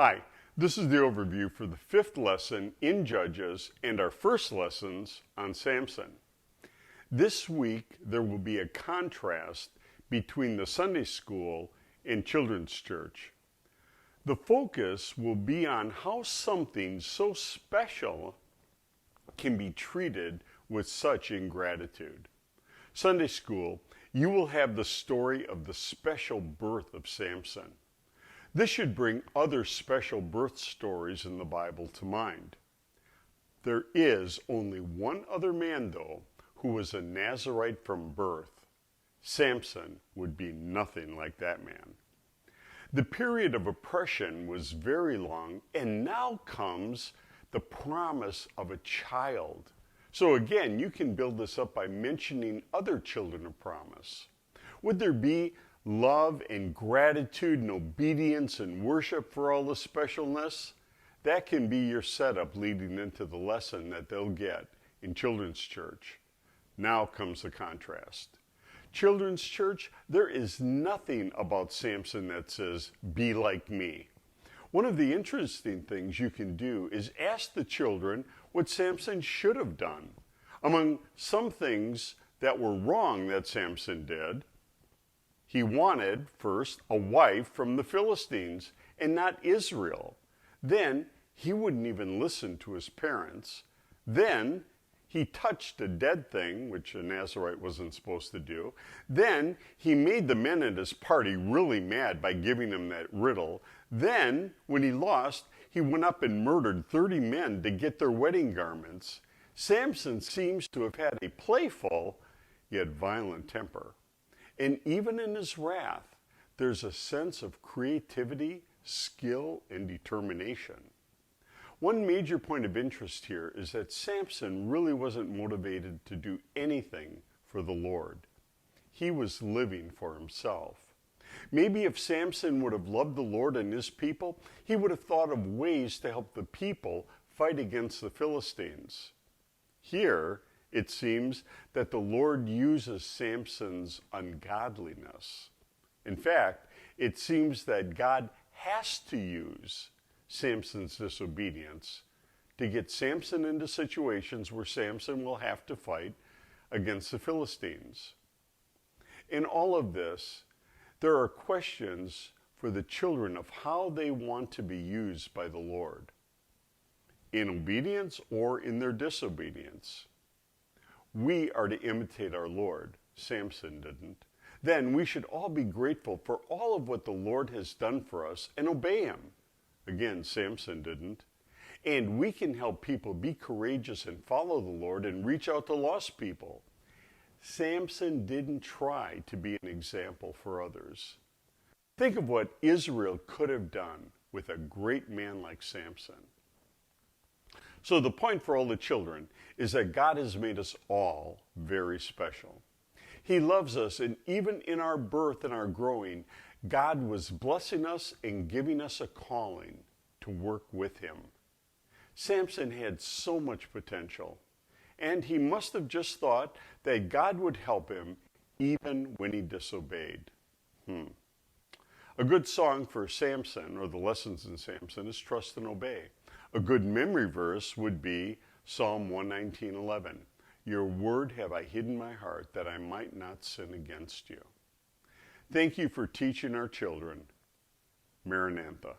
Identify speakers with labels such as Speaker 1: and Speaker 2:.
Speaker 1: Hi, this is the overview for the fifth lesson in Judges and our first lessons on Samson. This week there will be a contrast between the Sunday school and children's church. The focus will be on how something so special can be treated with such ingratitude. Sunday school, you will have the story of the special birth of Samson. This should bring other special birth stories in the Bible to mind. There is only one other man, though, who was a Nazirite from birth. Samson would be nothing like that man. The period of oppression was very long, and now comes the promise of a child. So again, you can build this up by mentioning other children of promise. Would there be love and gratitude and obedience and worship for all the specialness? That can be your setup leading into the lesson that they'll get in children's church. Now comes the contrast. Children's church, there is nothing about Samson that says, be like me. One of the interesting things you can do is ask the children what Samson should have done. Among some things that were wrong that Samson did, he wanted, first, a wife from the Philistines and not Israel. Then, he wouldn't even listen to his parents. Then, he touched a dead thing, which a Nazirite wasn't supposed to do. Then, he made the men at his party really mad by giving them that riddle. Then, when he lost, he went up and murdered 30 men to get their wedding garments. Samson seems to have had a playful, yet violent temper. And even in his wrath, there's a sense of creativity, skill, and determination. One major point of interest here is that Samson really wasn't motivated to do anything for the Lord. He was living for himself. Maybe if Samson would have loved the Lord and his people, he would have thought of ways to help the people fight against the Philistines. Here, it seems that the Lord uses Samson's ungodliness. In fact, it seems that God has to use Samson's disobedience to get Samson into situations where Samson will have to fight against the Philistines. In all of this, there are questions for the children of how they want to be used by the Lord, in obedience or in their disobedience. We are to imitate our Lord. Samson didn't. Then we should all be grateful for all of what the Lord has done for us and obey him. Again, Samson didn't. And we can help people be courageous and follow the Lord and reach out to lost people. Samson didn't try to be an example for others. Think of what Israel could have done with a great man like Samson. So the point for all the children is that God has made us all very special. He loves us, and even in our birth and our growing, God was blessing us and giving us a calling to work with him. Samson had so much potential, and he must have just thought that God would help him even when he disobeyed. A good song for Samson, or the lessons in Samson, is Trust and Obey. A good memory verse would be Psalm 119:11. Your word have I hid in my heart, that I might not sin against you. Thank you for teaching our children. Maranatha.